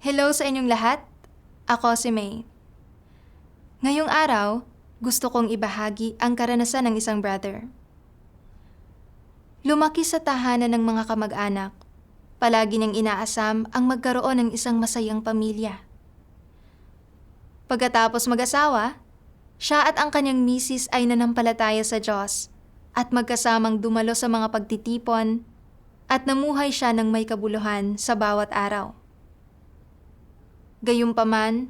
Hello sa inyong lahat. Ako si May. Ngayong araw, gusto kong ibahagi ang karanasan ng isang brother. Lumaki sa tahanan ng mga kamag-anak. Palagi niyang inaasam ang magkaroon ng isang masayang pamilya. Pagkatapos mag-asawa, siya at ang kanyang misis ay nanampalataya sa Diyos at magkasamang dumalo sa mga pagtitipon at namuhay siya ng may kabuluhan sa bawat araw. Gayunpaman,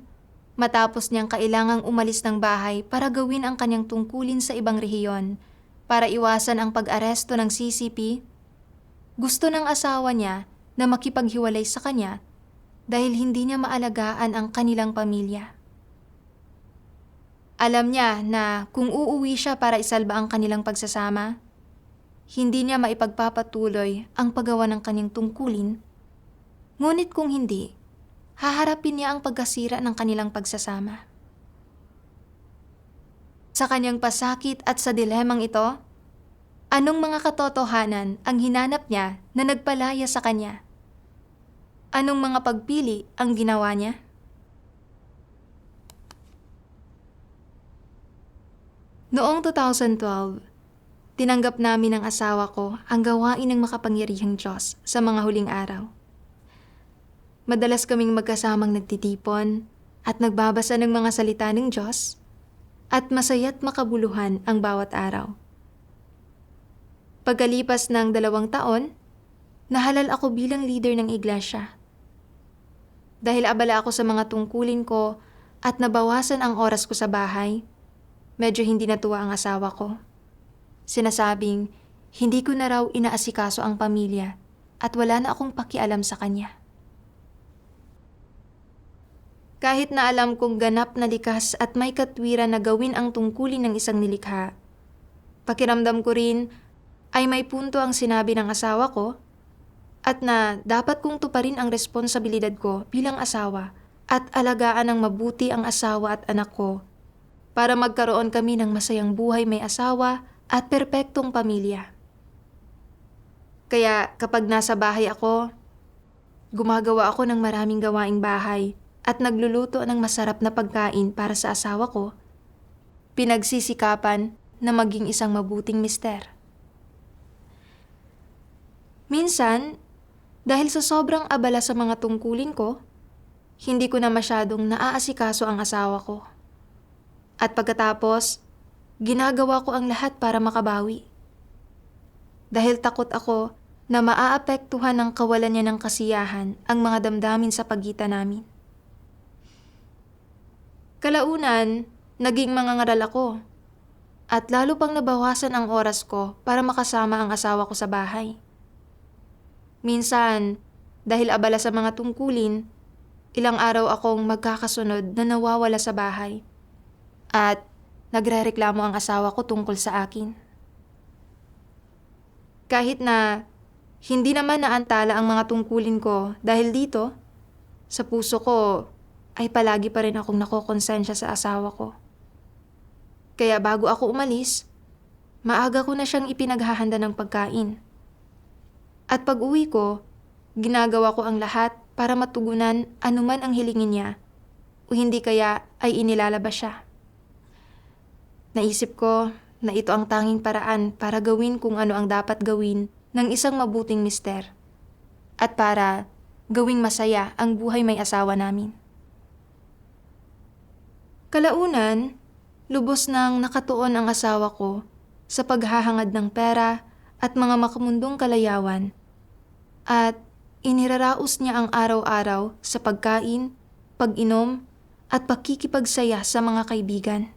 matapos niyang kailangang umalis ng bahay para gawin ang kanyang tungkulin sa ibang rehiyon para iwasan ang pag-aresto ng CCP, gusto ng asawa niya na makipaghiwalay sa kanya dahil hindi niya maalagaan ang kanilang pamilya. Alam niya na kung uuwi siya para isalba ang kanilang pagsasama, hindi niya maipagpapatuloy ang paggawa ng kanyang tungkulin, ngunit kung hindi, haharapin niya ang pagkasira ng kanilang pagsasama. Sa kanyang pasakit at sa dilemang ito, anong mga katotohanan ang hinanap niya na nagpalaya sa kanya? Anong mga pagpili ang ginawa niya? Noong 2012, tinanggap namin ng asawa ko ang gawain ng makapangyarihang Diyos sa mga huling araw. Madalas kaming magkasamang nagtitipon at nagbabasa ng mga salita ng Diyos at masaya't makabuluhan ang bawat araw. Pagkalipas ng 2 taon, nahalal ako bilang leader ng iglesia. Dahil abala ako sa mga tungkulin ko at nabawasan ang oras ko sa bahay, medyo hindi natuwa ang asawa ko. Sinasabing, hindi ko na raw inaasikaso ang pamilya at wala na akong pakialam sa kanya. Kahit na alam kong ganap na likas at may katwiran na gawin ang tungkulin ng isang nilikha, pakiramdam ko rin ay may punto ang sinabi ng asawa ko at na dapat kong tuparin ang responsibilidad ko bilang asawa at alagaan ng mabuti ang asawa at anak ko para magkaroon kami ng masayang buhay may asawa at perpektong pamilya. Kaya kapag nasa bahay ako, gumagawa ako ng maraming gawaing bahay at nagluluto ng masarap na pagkain para sa asawa ko, pinagsisikapan na maging isang mabuting mister. Minsan, dahil sa sobrang abala sa mga tungkulin ko, hindi ko na masyadong naaasikaso ang asawa ko. At pagkatapos, ginagawa ko ang lahat para makabawi. Dahil takot ako na maaapektuhan ng kawalan niya ng kasiyahan ang mga damdamin sa pagitan namin. Kalaunan, naging mangangaral ako at lalo pang nabawasan ang oras ko para makasama ang asawa ko sa bahay. Minsan, dahil abala sa mga tungkulin, ilang araw akong magkakasunod na nawawala sa bahay at nagrereklamo ang asawa ko tungkol sa akin. Kahit na hindi naman naantala ang mga tungkulin ko dahil dito, sa puso ko ay palagi pa rin akong nakokonsensya sa asawa ko. Kaya bago ako umalis, maaga ko na siyang ipinaghahanda ng pagkain. At pag uwi ko, ginagawa ko ang lahat para matugunan anuman ang hilingin niya o hindi kaya ay inilalabas siya. Naisip ko na ito ang tanging paraan para gawin kung ano ang dapat gawin ng isang mabuting mister at para gawing masaya ang buhay may asawa namin. Kalaunan, lubos nang nakatuon ang asawa ko sa paghahangad ng pera at mga makamundong kalayawan at iniraraos niya ang araw-araw sa pagkain, pag-inom at pakikipagsaya sa mga kaibigan.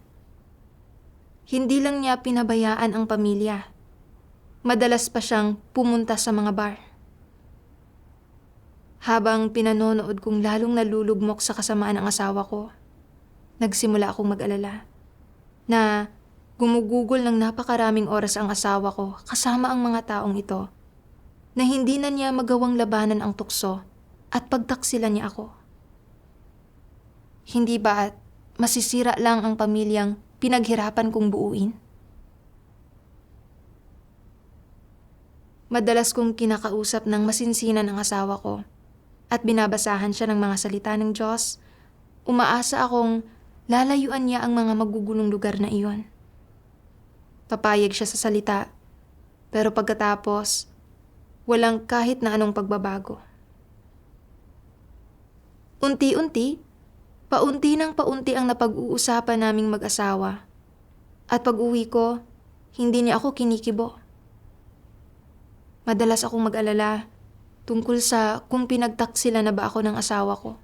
Hindi lang niya pinabayaan ang pamilya. Madalas pa siyang pumunta sa mga bar. Habang pinanonood kong lalong nalulugmok sa kasamaan ng asawa ko, nagsimula akong mag-alala na gumugugol ng napakaraming oras ang asawa ko kasama ang mga taong ito na hindi na niya magawang labanan ang tukso at pagtaksilan niya ako. Hindi ba at masisira lang ang pamilyang pinaghirapan kong buuin? Madalas kong kinakausap ng masinsinan ang asawa ko at binabasahan siya ng mga salita ng Diyos, umaasa akong lalayuan niya ang mga magugulong lugar na iyon. Papayag siya sa salita, pero pagkatapos, walang kahit na anong pagbabago. Unti-unti, paunti ng paunti ang napag-uusapan naming mag-asawa. At pag-uwi ko, hindi niya ako kinikibo. Madalas akong mag-alala tungkol sa kung pinagtaksila na ba ako ng asawa ko.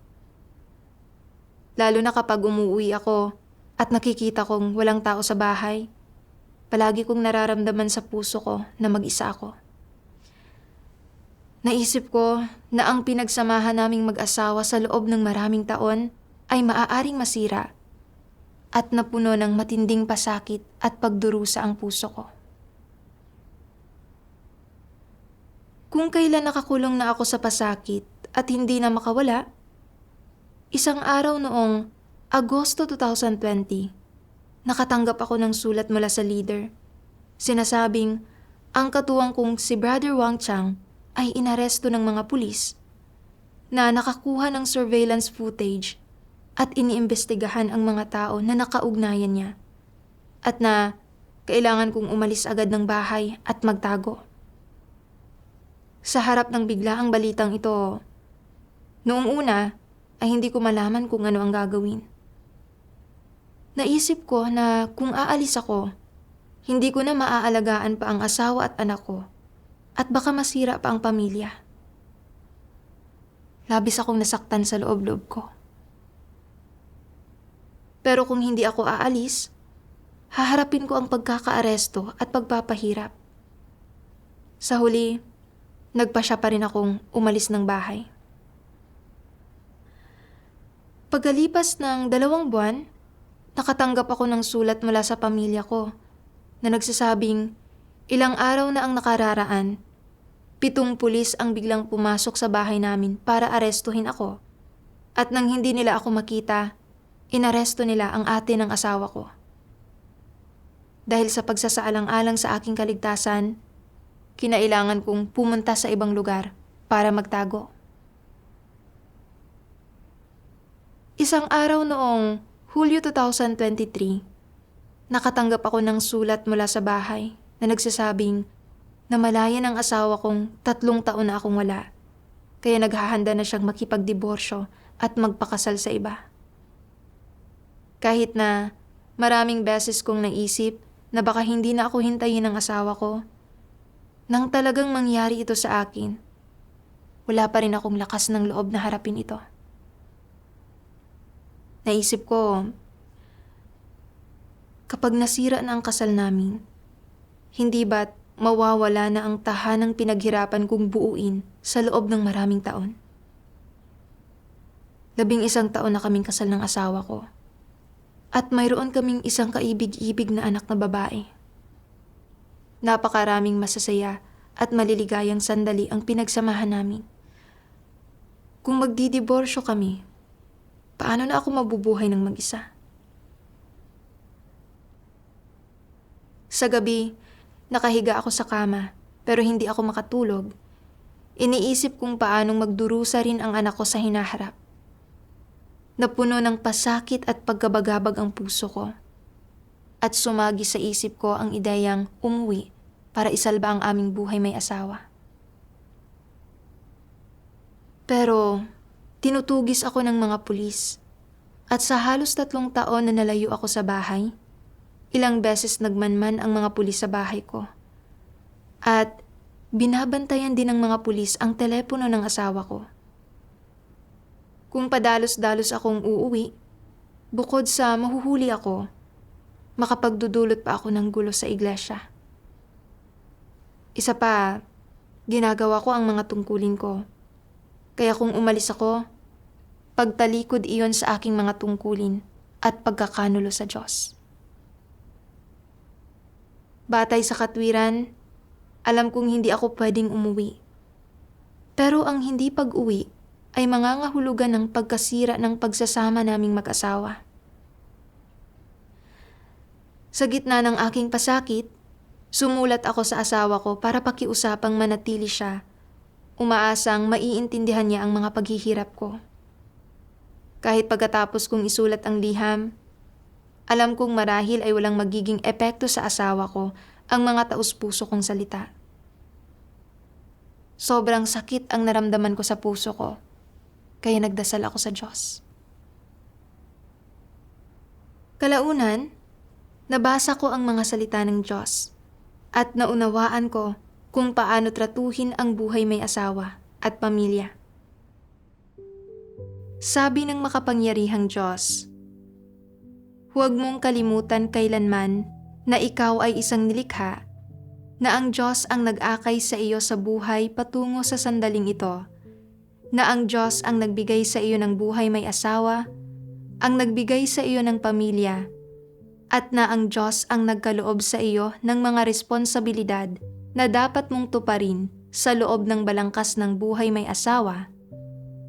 Lalo na kapag umuwi ako at nakikita kong walang tao sa bahay, palagi kong nararamdaman sa puso ko na mag-isa ako. Naisip ko na ang pinagsamahan naming mag-asawa sa loob ng maraming taon ay maaaring masira at napuno ng matinding pasakit at pagdurusa ang puso ko. Kung kailan nakakulong na ako sa pasakit at hindi na makawala, isang araw noong Agosto 2020, nakatanggap ako ng sulat mula sa leader. Sinasabing ang katuwang kong si Brother Wang Chang ay inaresto ng mga pulis na nakakuha ng surveillance footage at iniimbestigahan ang mga tao na nakaugnayan niya at na kailangan kong umalis agad ng bahay at magtago. Sa harap ng biglaang balitang ito, noong una ay hindi ko malaman kung ano ang gagawin. Naisip ko na kung aalis ako, hindi ko na maaalagaan pa ang asawa at anak ko at baka masira pa ang pamilya. Labis akong nasaktan sa loob-loob ko. Pero kung hindi ako aalis, haharapin ko ang pagkakaaresto at pagpapahirap. Sa huli, nagpasya pa rin akong umalis ng bahay. Pagkalipas ng 2 buwan, nakatanggap ako ng sulat mula sa pamilya ko na nagsasabing ilang araw na ang nakararaan, 7 pulis ang biglang pumasok sa bahay namin para arestuhin ako. At nang hindi nila ako makita, inaresto nila ang ate ng asawa ko. Dahil sa pagsasaalang-alang sa aking kaligtasan, kinailangan kong pumunta sa ibang lugar para magtago. Isang araw noong Hulyo 2023, nakatanggap ako ng sulat mula sa bahay na nagsasabing namalayan ang asawa kong 3 taon na akong wala, kaya naghahanda na siyang makipagdiborsyo at magpakasal sa iba. Kahit na maraming beses kong naisip na baka hindi na ako hintayin ng asawa ko, nang talagang mangyari ito sa akin, wala pa rin akong lakas ng loob na harapin ito. Naisip ko, kapag nasira na ang kasal namin, hindi ba't mawawala na ang tahanang pinaghirapan kong buuin sa loob ng maraming taon? 11 taon na kaming kasal ng asawa ko. At mayroon kaming isang kaibig-ibig na anak na babae. Napakaraming masasaya at maliligayang sandali ang pinagsamahan namin. Kung magdidiborsyo kami, paano na ako mabubuhay ng mag-isa? Sa gabi, nakahiga ako sa kama pero hindi ako makatulog. Iniisip kung paanong magdurusa rin ang anak ko sa hinaharap. Napuno ng pasakit at pagkabagabag ang puso ko. At sumagi sa isip ko ang ideyang umuwi para isalba ang aming buhay may asawa. Pero tinutugis ako ng mga pulis at sa halos 3 taon na nalayo ako sa bahay, ilang beses nagmanman ang mga pulis sa bahay ko. At binabantayan din ng mga pulis ang telepono ng asawa ko. Kung padalos-dalos akong uuwi, bukod sa mahuhuli ako, makapagdudulot pa ako ng gulo sa iglesia. Isa pa, ginagawa ko ang mga tungkulin ko. Kaya kung umalis ako, pagtalikod iyon sa aking mga tungkulin at pagkakanulo sa Diyos. Batay sa katwiran, alam kong hindi ako pwedeng umuwi. Pero ang hindi pag-uwi ay mangangahulugan ng pagkasira ng pagsasama naming mag-asawa. Sa gitna ng aking pasakit, sumulat ako sa asawa ko para pakiusapang manatili siya umaasang maiintindihan niya ang mga paghihirap ko. Kahit pagkatapos kong isulat ang liham, alam kong marahil ay walang magiging epekto sa asawa ko ang mga taus-puso kong salita. Sobrang sakit ang naramdaman ko sa puso ko, kaya nagdasal ako sa Diyos. Kalaunan, nabasa ko ang mga salita ng Diyos at naunawaan ko kung paano tratuhin ang buhay may asawa at pamilya. Sabi ng makapangyarihang Diyos, huwag mong kalimutan kailanman na ikaw ay isang nilikha, na ang Diyos ang nag-akay sa iyo sa buhay patungo sa sandaling ito, na ang Diyos ang nagbigay sa iyo ng buhay may asawa, ang nagbigay sa iyo ng pamilya, at na ang Diyos ang nagkaloob sa iyo ng mga responsibilidad na dapat mong tuparin sa loob ng balangkas ng buhay may asawa,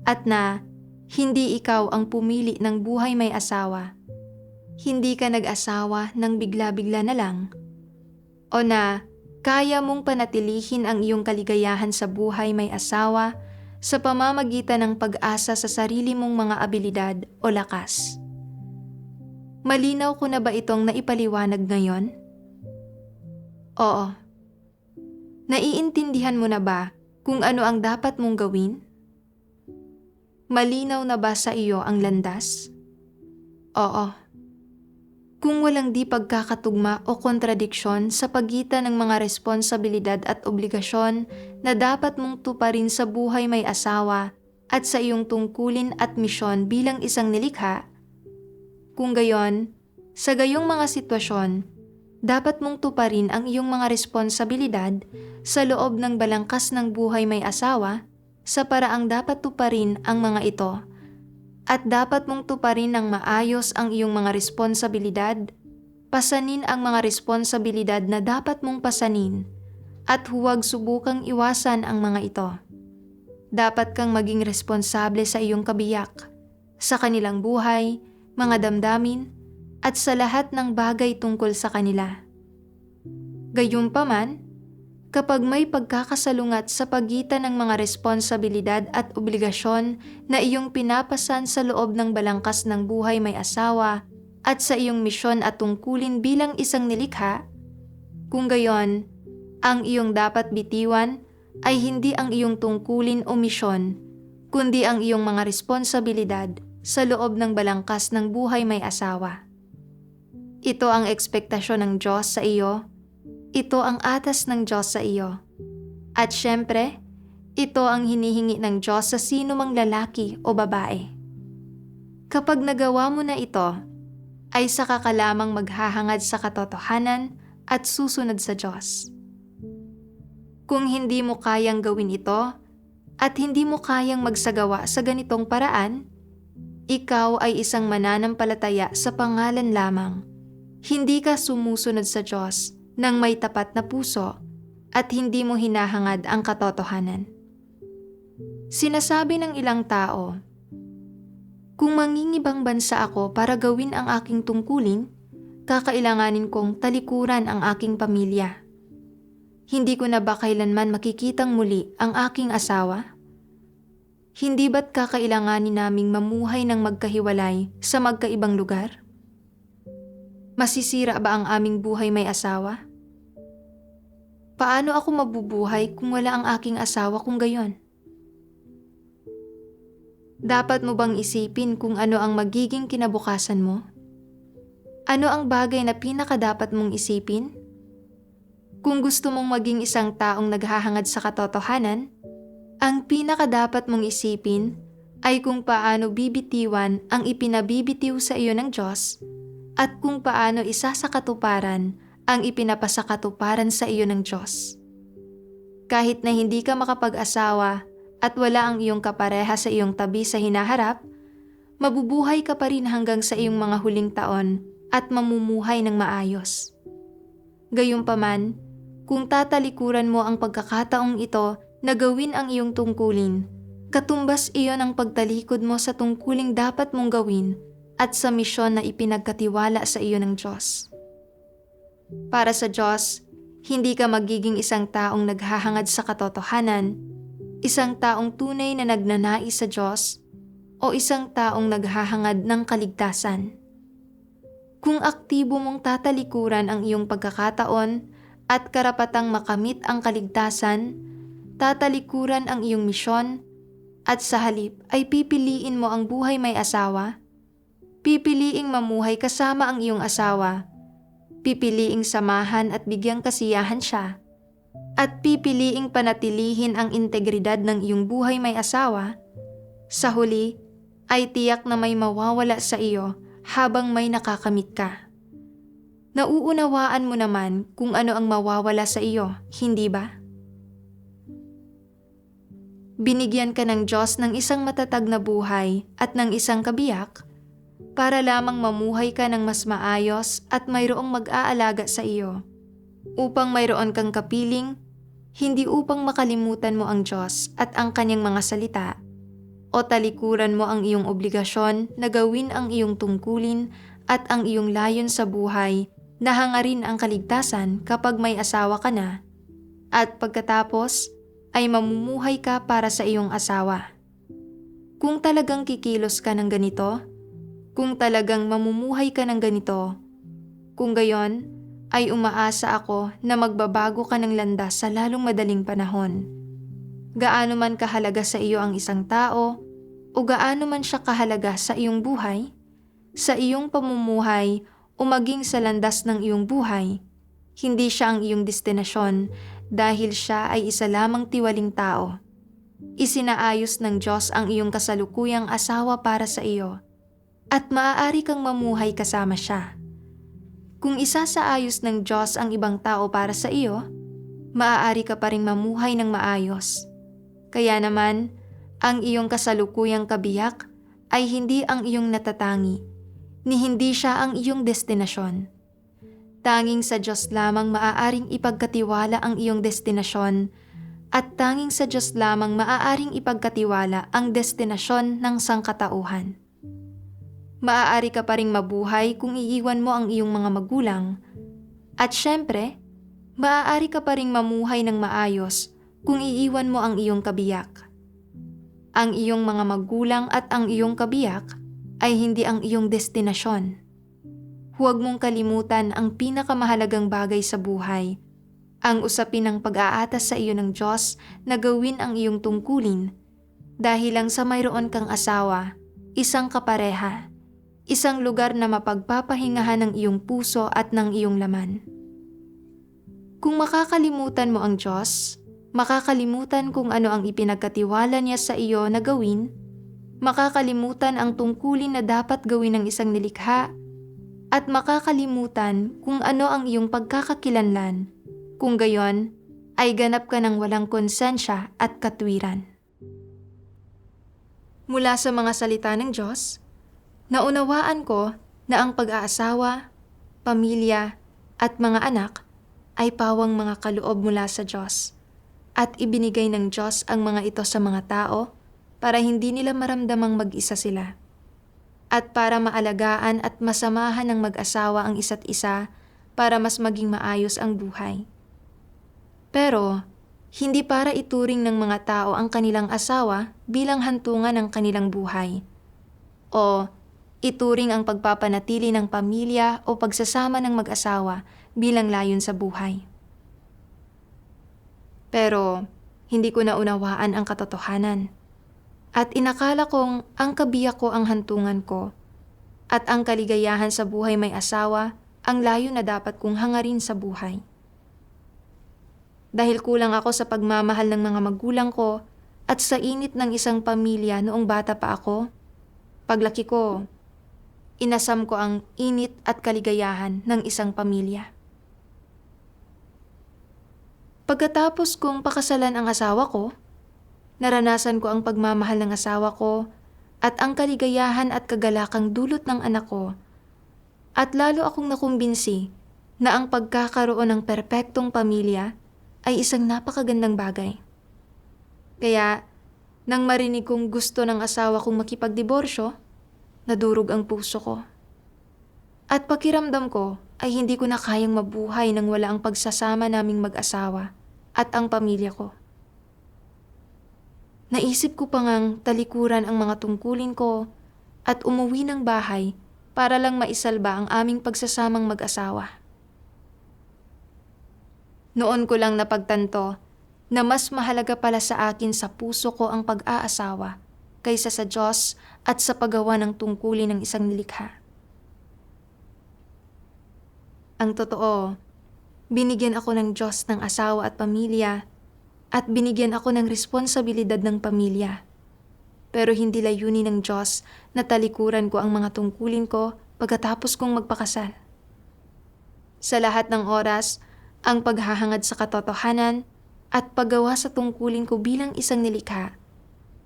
at na hindi ikaw ang pumili ng buhay may asawa. Hindi ka nag-asawa ng bigla-bigla na lang, o na kaya mong panatilihin ang iyong kaligayahan sa buhay may asawa sa pamamagitan ng pag-asa sa sarili mong mga abilidad o lakas. Malinaw ko na ba itong naipaliwanag ngayon? Oo. Naiintindihan mo na ba kung ano ang dapat mong gawin? Malinaw na ba sa iyo ang landas? Oo. Kung walang di pagkakatugma o kontradiksyon sa pagitan ng mga responsibilidad at obligasyon na dapat mong tuparin sa buhay may asawa at sa iyong tungkulin at misyon bilang isang nilikha, kung gayon, sa gayong mga sitwasyon, dapat mong tuparin ang iyong mga responsibilidad sa loob ng balangkas ng buhay may asawa sa paraang dapat tuparin ang mga ito, at dapat mong tuparin ng maayos ang iyong mga responsibilidad, pasanin ang mga responsibilidad na dapat mong pasanin, at huwag subukang iwasan ang mga ito. Dapat kang maging responsable sa iyong kabiyak, sa kanilang buhay, mga damdamin, at sa lahat ng bagay tungkol sa kanila. Gayunpaman, kapag may pagkakasalungat sa pagitan ng mga responsibilidad at obligasyon na iyong pinapasan sa loob ng balangkas ng buhay may asawa at sa iyong misyon at tungkulin bilang isang nilikha, kung gayon, ang iyong dapat bitiwan ay hindi ang iyong tungkulin o misyon, kundi ang iyong mga responsibilidad sa loob ng balangkas ng buhay may asawa. Ito ang ekspektasyon ng Diyos sa iyo. Ito ang atas ng Diyos sa iyo. At syempre, ito ang hinihingi ng Diyos sa sino mang lalaki o babae. Kapag nagawa mo na ito, ay saka ka lamang maghahangad sa katotohanan at susunod sa Diyos. Kung hindi mo kayang gawin ito at hindi mo kayang magsagawa sa ganitong paraan, ikaw ay isang mananampalataya sa pangalan lamang. Hindi ka sumusunod sa Diyos ng may tapat na puso at hindi mo hinahangad ang katotohanan. Sinasabi ng ilang tao, kung mangingibang bansa ako para gawin ang aking tungkulin, kakailanganin kong talikuran ang aking pamilya. Hindi ko na ba kailanman makikitang muli ang aking asawa? Hindi ba't kakailanganin naming mamuhay ng magkahiwalay sa magkaibang lugar? Masisira ba ang aming buhay may asawa? Paano ako mabubuhay kung wala ang aking asawa kung gayon? Dapat mo bang isipin kung ano ang magiging kinabukasan mo? Ano ang bagay na pinakadapat mong isipin? Kung gusto mong maging isang taong naghahangad sa katotohanan, ang pinakadapat mong isipin ay kung paano bibitiwan ang ipinabibitiw sa iyo ng Diyos at kung paano isasakatuparan ang ipinapasakatuparan sa iyo ng Diyos. Kahit na hindi ka makapag-asawa at wala ang iyong kapareha sa iyong tabi sa hinaharap, mabubuhay ka pa rin hanggang sa iyong mga huling taon at mamumuhay ng maayos. Gayunpaman, kung tatalikuran mo ang pagkakataong ito na gawin ang iyong tungkulin, katumbas iyon ang pagtalikod mo sa tungkuling dapat mong gawin at sa misyon na ipinagkatiwala sa iyo ng Diyos. Para sa Diyos, hindi ka magiging isang taong naghahangad sa katotohanan, Isang taong tunay na nagnanais sa Diyos o isang taong naghahangad ng kaligtasan? Kung aktibo mong tatalikuran ang iyong pagkakataon at karapatang makamit ang kaligtasan, tatalikuran ang iyong misyon, at sa halip ay pipiliin mo ang buhay may asawa, pipiliing mamuhay kasama ang iyong asawa, pipiliing samahan at bigyang kasiyahan siya, at pipiliing panatilihin ang integridad ng iyong buhay may asawa, sa huli ay tiyak na may mawawala sa iyo habang may nakakamit ka. Nauunawaan mo naman kung ano ang mawawala sa iyo, hindi ba? Binigyan ka ng Diyos ng isang matatag na buhay at ng isang kabiyak para lamang mamuhay ka ng mas maayos at mayroong mag-aalaga sa iyo, upang mayroon kang kapiling, hindi upang makalimutan mo ang Diyos at ang kanyang mga salita, o talikuran mo ang iyong obligasyon na gawin ang iyong tungkulin at ang iyong layon sa buhay na hangarin ang kaligtasan kapag may asawa ka na, at pagkatapos ay mamumuhay ka para sa iyong asawa. Kung talagang kikilos ka ng ganito, kung talagang mamumuhay ka ng ganito, kung gayon, ay umaasa ako na magbabago ka ng landas sa lalong madaling panahon. Gaano man kahalaga sa iyo ang isang tao, o gaano man siya kahalaga sa iyong buhay, sa iyong pamumuhay o maging sa landas ng iyong buhay, hindi siya ang iyong destinasyon dahil siya ay isa lamang tiwaling tao. Isinaayos ng Diyos ang iyong kasalukuyang asawa para sa iyo, at maaari kang mamuhay kasama siya. Kung isasaayos ng Diyos ang ibang tao para sa iyo, maaari ka pa ring mamuhay ng maayos. Kaya naman, ang iyong kasalukuyang kabiyak ay hindi ang iyong natatangi, ni hindi siya ang iyong destinasyon. Tanging sa Diyos lamang maaaring ipagkatiwala ang iyong destinasyon, at tanging sa Diyos lamang maaaring ipagkatiwala ang destinasyon ng sangkatauhan. Maaari ka pa ring mabuhay kung iiwan mo ang iyong mga magulang, at syempre, maaari ka pa ring mamuhay ng maayos kung iiwan mo ang iyong kabiyak. Ang iyong mga magulang at ang iyong kabiyak ay hindi ang iyong destinasyon. Huwag mong kalimutan ang pinakamahalagang bagay sa buhay, ang usapin ng pag-aatas sa iyo ng Diyos na gawin ang iyong tungkulin dahil lang sa mayroon kang asawa, isang kapareha, isang lugar na mapagpapahingahan ng iyong puso at ng iyong laman. Kung makakalimutan mo ang Diyos, makakalimutan kung ano ang ipinagkatiwala niya sa iyo na gawin, makakalimutan ang tungkulin na dapat gawin ng isang nilikha, at makakalimutan kung ano ang iyong pagkakakilanlan, kung gayon ay ganap ka ng walang konsensya at katwiran. Mula sa mga salita ng Diyos, naunawaan ko na ang pag-aasawa, pamilya, at mga anak ay pawang mga kaloob mula sa Diyos, at ibinigay ng Diyos ang mga ito sa mga tao para hindi nila maramdamang mag-isa sila, at para maalagaan at masamahan ng mag-asawa ang isa't isa para mas maging maayos ang buhay. Pero, hindi para ituring ng mga tao ang kanilang asawa bilang hantungan ng kanilang buhay, o ituring ang pagpapanatili ng pamilya o pagsasama ng mag-asawa bilang layon sa buhay. Pero, hindi ko naunawaan ang katotohanan. At inakala kong ang kabiyak ko ang hantungan ko, at ang kaligayahan sa buhay may asawa ang layo na dapat kong hangarin sa buhay. Dahil kulang ako sa pagmamahal ng mga magulang ko at sa init ng isang pamilya noong bata pa ako, paglaki ko, inasam ko ang init at kaligayahan ng isang pamilya. Pagkatapos kong pakasalan ang asawa ko, naranasan ko ang pagmamahal ng asawa ko at ang kaligayahan at kagalakang dulot ng anak ko, at lalo akong nakumbinsi na ang pagkakaroon ng perpektong pamilya ay isang napakagandang bagay. Kaya, nang marinig kong gusto ng asawa kong makipagdiborsyo, nadurog ang puso ko. At pakiramdam ko ay hindi ko na kayang mabuhay nang wala ang pagsasama naming mag-asawa at ang pamilya ko. Naisip ko pa ngang talikuran ang mga tungkulin ko at umuwi ng bahay para lang maisalba ang aming pagsasamang mag-asawa. Noon ko lang napagtanto na mas mahalaga pala sa akin sa puso ko ang pag-aasawa kaysa sa Diyos at sa paggawa ng tungkulin ng isang nilikha. Ang totoo, binigyan ako ng Diyos ng asawa at pamilya at binigyan ako ng responsibilidad ng pamilya. Pero hindi layunin ng Diyos na talikuran ko ang mga tungkulin ko pagkatapos kong magpakasal. Sa lahat ng oras, ang paghahangad sa katotohanan at paggawa sa tungkulin ko bilang isang nilikha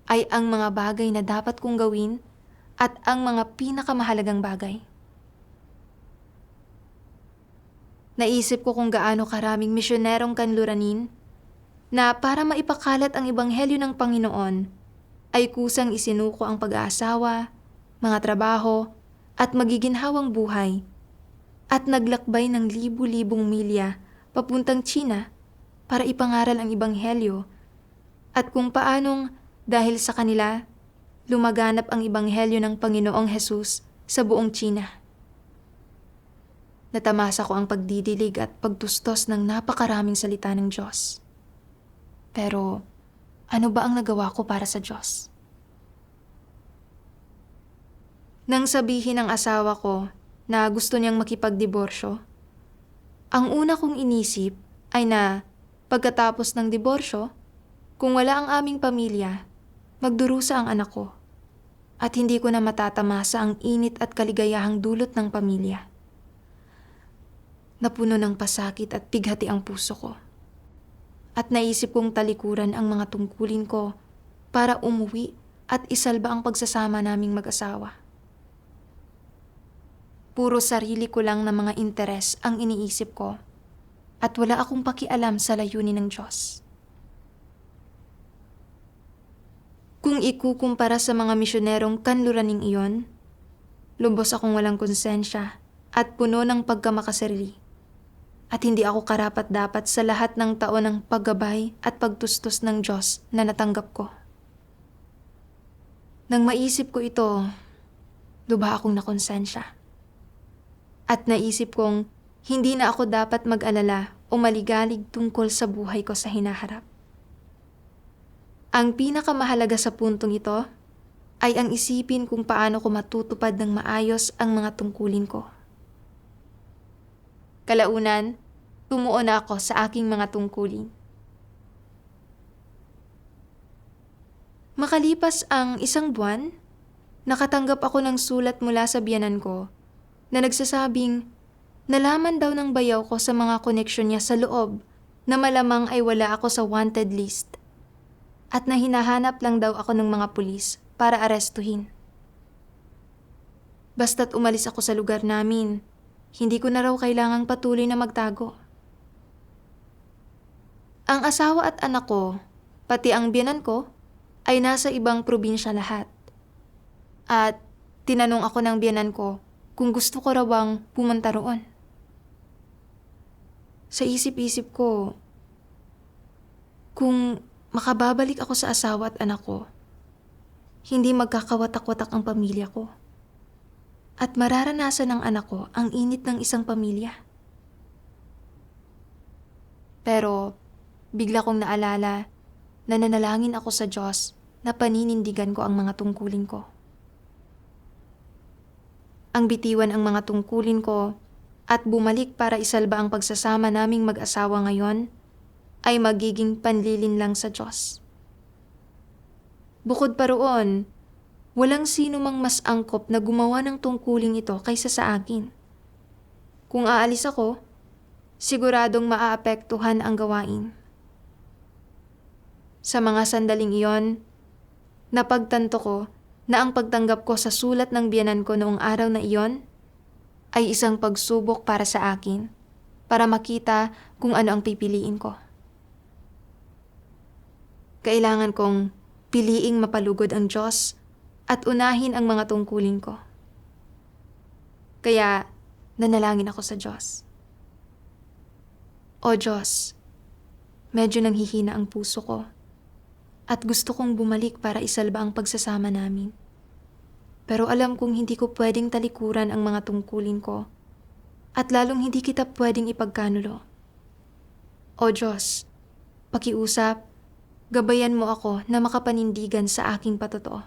ay ang mga bagay na dapat kong gawin at ang mga pinakamahalagang bagay. Naisip ko kung gaano karaming misyonerong kanluranin na para maipakalat ang ebanghelyo ng Panginoon ay kusang isinuko ang pag-aasawa, mga trabaho at magiginhawang buhay at naglakbay ng libu-libong milya papuntang China para ipangaral ang ebanghelyo at kung paanong dahil sa kanila lumaganap ang ebanghelyo ng Panginoong Hesus sa buong China. Natamasa ko ang pagdidilig at pagtustos ng napakaraming salita ng Diyos. Pero ano ba ang nagawa ko para sa Diyos? Nang sabihin ng asawa ko na gusto niyang makipagdiborsyo, ang una kong inisip ay na pagkatapos ng diborsyo, kung wala ang aming pamilya, magdurusa ang anak ko at hindi ko na matatamasa ang init at kaligayahang dulot ng pamilya. Napuno ng pasakit at pighati ang puso ko. At naisip kong talikuran ang mga tungkulin ko para umuwi at isalba ang pagsasama naming mag-asawa. Puro sarili ko lang na mga interes ang iniisip ko at wala akong pakialam sa layunin ng Diyos. Kung ikukumpara sa mga misyonerong kanluraning iyon, lubos akong walang konsensya at puno ng pagkamakasarili. At hindi ako karapat-dapat sa lahat ng taon ng paggabay at pagtustos ng Diyos na natanggap ko. Nang maisip ko ito, lubha akong nakonsensya. At naisip kong hindi na ako dapat mag-alala o maligalig tungkol sa buhay ko sa hinaharap. Ang pinakamahalaga sa puntong ito ay ang isipin kung paano ko matutupad ng maayos ang mga tungkulin ko. Kalaunan, tumuon na ako sa aking mga tungkulin. Makalipas ang 1 buwan, nakatanggap ako ng sulat mula sa biyenan ko na nagsasabing nalaman daw ng bayaw ko sa mga koneksyon niya sa loob na malamang ay wala ako sa wanted list at na hinahanap lang daw ako ng mga pulis para arestuhin. Basta't umalis ako sa lugar namin, hindi ko na raw kailangang patuloy na magtago. Ang asawa at anak ko, pati ang biyenan ko, ay nasa ibang probinsya lahat. At tinanong ako ng biyenan ko kung gusto ko raw bang pumunta roon. Sa isip-isip ko, kung makababalik ako sa asawa at anak ko, hindi magkakawatak-watak ang pamilya ko. At mararanasan ng anak ko ang init ng isang pamilya. Pero bigla kong naalala na nanalangin ako sa Diyos na paninindigan ko ang mga tungkulin ko. Ang bitiwan ang mga tungkulin ko at bumalik para isalba ang pagsasama naming mag-asawa ngayon ay magiging panlilin lang sa Diyos. Bukod pa roon, walang sino mang mas angkop na gumawa ng tungkuling ito kaysa sa akin. Kung aalis ako, siguradong maaapektuhan ang gawain. Sa mga sandaling iyon, napagtanto ko na ang pagtanggap ko sa sulat ng biyenan ko noong araw na iyon ay isang pagsubok para sa akin, para makita kung ano ang pipiliin ko. Kailangan kong piliing mapalugod ang Diyos at unahin ang mga tungkulin ko. Kaya nanalangin ako sa Diyos. O Diyos, medyo nanghihina ang puso ko at gusto kong bumalik para isalba ang pagsasama namin. Pero alam kong hindi ko pwedeng talikuran ang mga tungkulin ko at lalong hindi kita pwedeng ipagkanulo. O Diyos, pakiusap, gabayan mo ako na makapanindigan sa aking patotoo.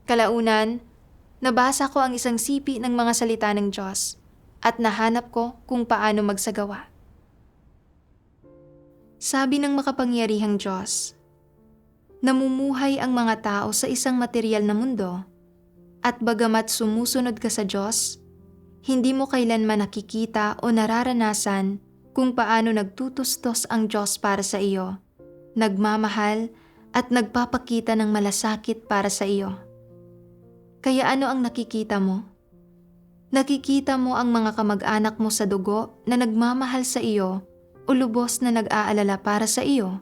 Kalaunan, nabasa ko ang isang sipi ng mga salita ng Diyos at nahanap ko kung paano magsagawa. Sabi ng makapangyarihang Diyos, namumuhay ang mga tao sa isang materyal na mundo at bagamat sumusunod ka sa Diyos, hindi mo kailanman nakikita o nararanasan kung paano nagtutustos ang Diyos para sa iyo, nagmamahal at nagpapakita ng malasakit para sa iyo. Kaya ano ang nakikita mo? Nakikita mo ang mga kamag-anak mo sa dugo na nagmamahal sa iyo o lubos na nag-aalala para sa iyo.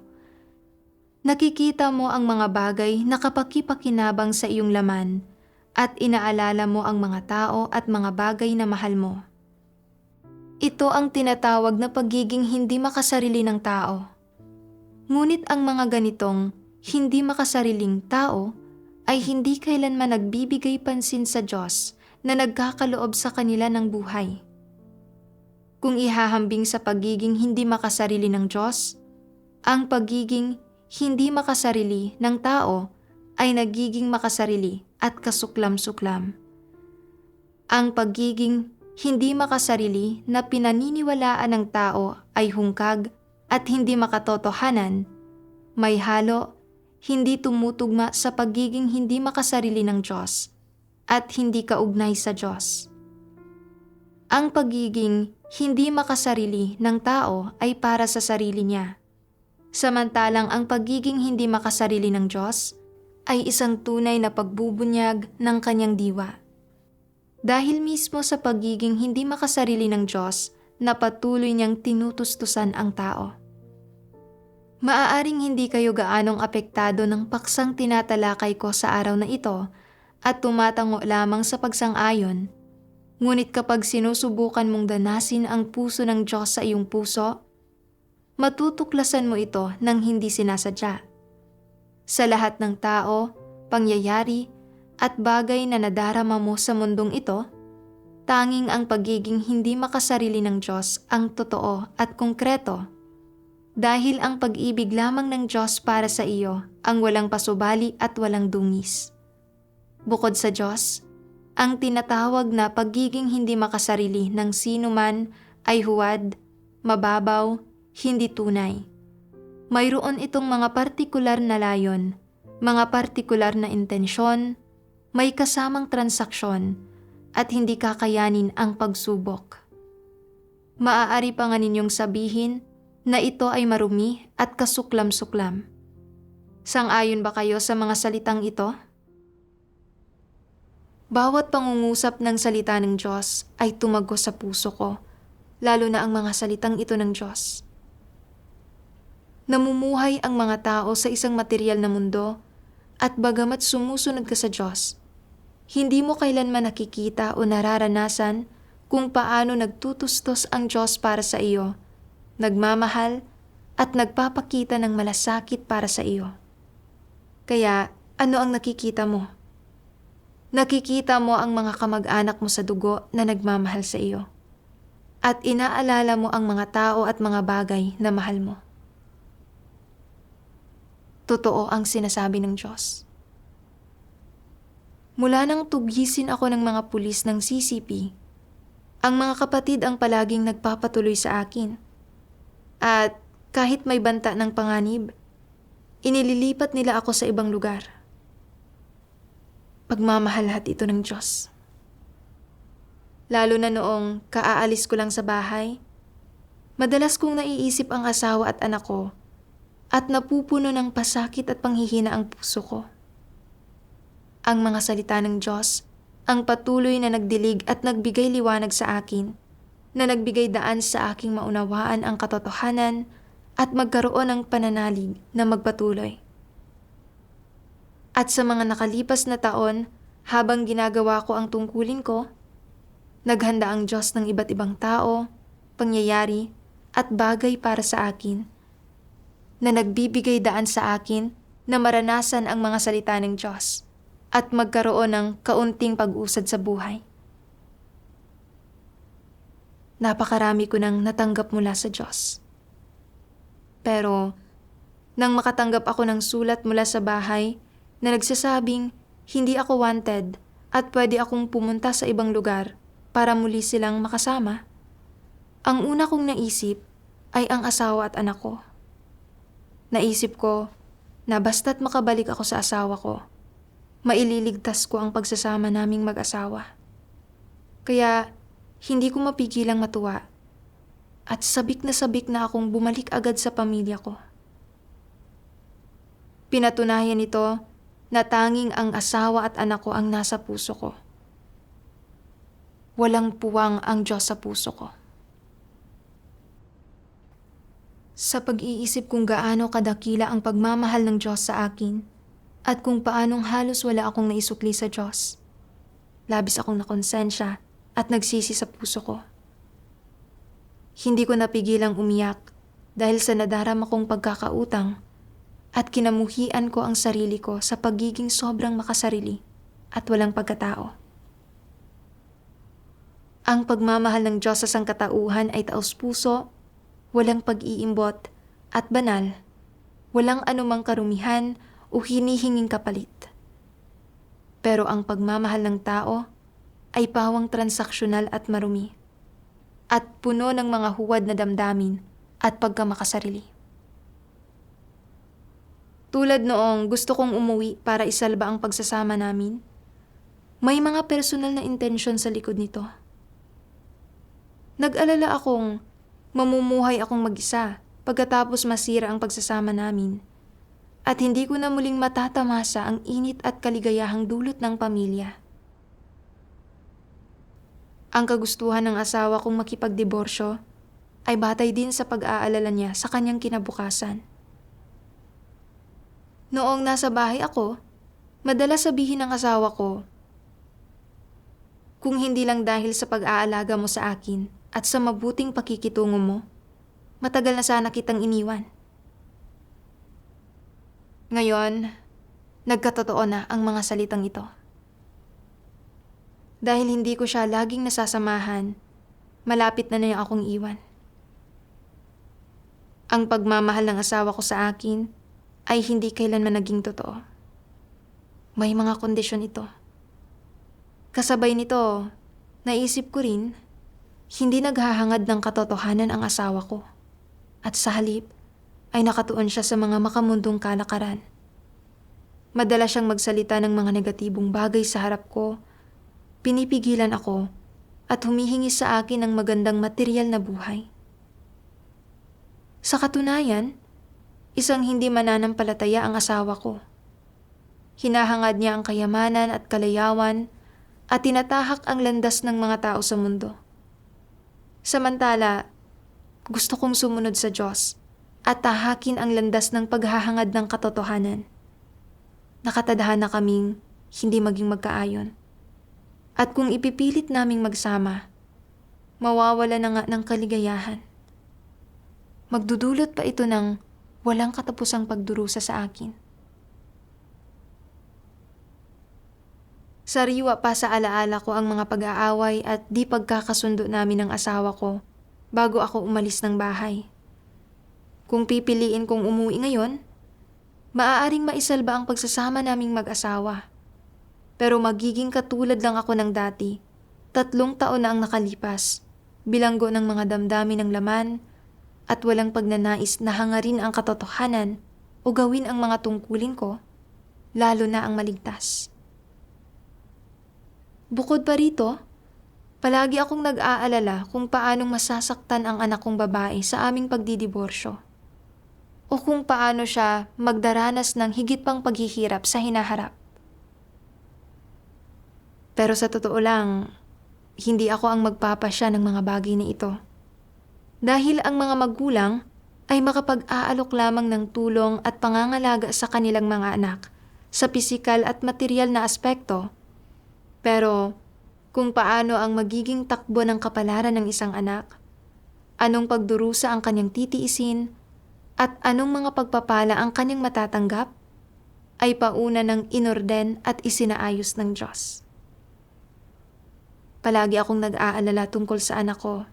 Nakikita mo ang mga bagay na kapakipakinabang sa iyong laman at inaalala mo ang mga tao at mga bagay na mahal mo. Ito ang tinatawag na pagiging hindi makasarili ng tao. Ngunit ang mga ganitong hindi makasariling tao ay hindi kailanman nagbibigay pansin sa Diyos na nagkakaloob sa kanila ng buhay. Kung ihahambing sa pagiging hindi makasarili ng Diyos, ang pagiging hindi makasarili ng tao ay nagiging makasarili at kasuklam-suklam. Ang pagiging hindi makasarili na pinaniniwalaan ng tao ay hungkag at hindi makatotohanan, may halo, hindi tumutugma sa pagiging hindi makasarili ng Diyos at hindi kaugnay sa Diyos. Ang pagiging hindi makasarili ng tao ay para sa sarili niya, samantalang ang pagiging hindi makasarili ng Diyos ay isang tunay na pagbubunyag ng kanyang diwa. Dahil mismo sa pagiging hindi makasarili ng Diyos na patuloy niyang tinutustusan ang tao. Maaaring hindi kayo gaanong apektado ng paksang tinatalakay ko sa araw na ito at tumatango lamang sa pagsang-ayon. Ngunit kapag sinusubukan mong danasin ang puso ng Diyos sa iyong puso, matutuklasan mo ito ng hindi sinasadya. Sa lahat ng tao, pangyayari, at bagay na nadarama mo sa mundong ito, tanging ang pagiging hindi makasarili ng Diyos ang totoo at konkreto. Dahil ang pag-ibig lamang ng Diyos para sa iyo ang walang pasubali at walang dungis. Bukod sa Diyos, ang tinatawag na pagiging hindi makasarili ng sino man ay huwad, mababaw, hindi tunay. Mayroon itong mga partikular na layon, mga partikular na intensyon, may kasamang transaksyon, at hindi kakayanin ang pagsubok. Maaari pa nga ninyong sabihin na ito ay marumi at kasuklam-suklam. Sang-ayon ba kayo sa mga salitang ito? Bawat pangungusap ng salita ng Diyos ay tumagos sa puso ko, lalo na ang mga salitang ito ng Diyos. Namumuhay ang mga tao sa isang materyal na mundo at bagamat sumusunod ka sa Diyos, hindi mo kailanman nakikita o nararanasan kung paano nagtutustos ang Diyos para sa iyo, nagmamahal at nagpapakita ng malasakit para sa iyo. Kaya ano ang nakikita mo? Nakikita mo ang mga kamag-anak mo sa dugo na nagmamahal sa iyo. At inaalala mo ang mga tao at mga bagay na mahal mo. Totoo ang sinasabi ng Diyos. Mula nang tugisin ako ng mga pulis ng CCP, ang mga kapatid ang palaging nagpapatuloy sa akin. At kahit may banta ng panganib, inililipat nila ako sa ibang lugar. Pagmamahal lahat ito ng Diyos. Lalo na noong kaaalis ko lang sa bahay, madalas kong naiisip ang asawa at anak ko at napupuno ng pasakit at panghihina ang puso ko. Ang mga salita ng Diyos ang patuloy na nagdilig at nagbigay liwanag sa akin, na nagbigay daan sa aking maunawaan ang katotohanan at magkaroon ng pananalig na magpatuloy. At sa mga nakalipas na taon, habang ginagawa ko ang tungkulin ko, naghanda ang Diyos ng iba't ibang tao, pangyayari, at bagay para sa akin. na nagbibigay daan sa akin na maranasan ang mga salita ng Diyos at magkaroon ng kaunting pag-usad sa buhay. Napakarami ko nang natanggap mula sa Diyos. Pero, nang makatanggap ako ng sulat mula sa bahay na nagsasabing hindi ako wanted at pwede akong pumunta sa ibang lugar para muli silang makasama, ang una kong naisip ay ang asawa at anak ko. Naisip ko na basta't makabalik ako sa asawa ko, maililigtas ko ang pagsasama naming mag-asawa. Kaya hindi ko mapigilang matuwa at sabik na akong bumalik agad sa pamilya ko. Pinatunayan nito na tanging ang asawa at anak ko ang nasa puso ko. Walang puwang ang Diyos sa puso ko. Sa pag-iisip kung gaano kadakila ang pagmamahal ng Diyos sa akin at kung paanong halos wala akong naisukli sa Diyos, labis akong nakonsensya at nagsisi sa puso ko. Hindi ko napigilang umiyak dahil sa nadarama kong pagkakautang at kinamuhian ko ang sarili ko sa pagiging sobrang makasarili at walang pagkatao. Ang pagmamahal ng Diyos sa sangkatauhan ay taos-puso, walang pag-iimbot at banal, walang anumang karumihan o hinihinging kapalit. Pero ang pagmamahal ng tao ay pawang transaksyonal at marumi, at puno ng mga huwad na damdamin at pagkamakasarili. Tulad noong gusto kong umuwi para isalba ang pagsasama namin, may mga personal na intensyon sa likod nito. Nag-alala akong mamumuhay akong mag-isa pagkatapos masira ang pagsasama namin at hindi ko na muling matatamasa ang init at kaligayahang dulot ng pamilya. Ang kagustuhan ng asawa kong makipagdiborsyo ay batay din sa pag-aalala niya sa kanyang kinabukasan. Noong nasa bahay ako, madalas sabihin ng asawa ko, kung hindi lang dahil sa pag-aalaga mo sa akin at sa mabuting pakikitungo mo, matagal na sana kitang iniwan. Ngayon, nagkatotoo na ang mga salitang ito. Dahil hindi ko siya laging nasasamahan, malapit na niya akong iwan. Ang pagmamahal ng asawa ko sa akin ay hindi kailanman naging totoo. May mga kondisyon ito. Kasabay nito, naisip ko rin, hindi naghahangad ng katotohanan ang asawa ko. At sa halip, ay nakatuon siya sa mga makamundong kalakaran. Madalas siyang magsalita ng mga negatibong bagay sa harap ko, pinipigilan ako, at humihingi sa akin ng magandang materyal na buhay. Sa katunayan, isang hindi mananampalataya ang asawa ko. Hinahangad niya ang kayamanan at kalayawan at tinatahak ang landas ng mga tao sa mundo. Samantala, gusto kong sumunod sa Diyos at tahakin ang landas ng paghahangad ng katotohanan. Nakatadhana kaming hindi maging magkaayon. At kung ipipilit naming magsama, mawawala na nga ng kaligayahan. Magdudulot pa ito ng walang katapusang pagdurusa sa akin. Sariwa pa sa alaala ko ang mga pag-aaway at di pagkakasundo namin ng asawa ko bago ako umalis ng bahay. Kung pipiliin kong umuwi ngayon, maaaring maisalba ang pagsasama naming mag-asawa. Pero magiging katulad lang ako ng dati, 3 taon na ang nakalipas, bilanggo ng mga damdamin ng laman at walang pagnanais na hangarin ang katotohanan o gawin ang mga tungkulin ko, lalo na ang maligtas. Bukod pa rito, palagi akong nag-aalala kung paanong masasaktan ang anak kong babae sa aming pagdidiborsyo. O kung paano siya magdaranas ng higit pang paghihirap sa hinaharap. Pero sa totoo lang, hindi ako ang magpapasya ng mga bagay na ito. Dahil ang mga magulang ay makapag-aalok lamang ng tulong at pangangalaga sa kanilang mga anak sa pisikal at material na aspekto. Pero kung paano ang magiging takbo ng kapalaran ng isang anak, anong pagdurusa ang kanyang titiisin, at anong mga pagpapala ang kanyang matatanggap ay pauna ng inorden at isinaayos ng Diyos. Palagi akong nag-aalala tungkol sa anak ko.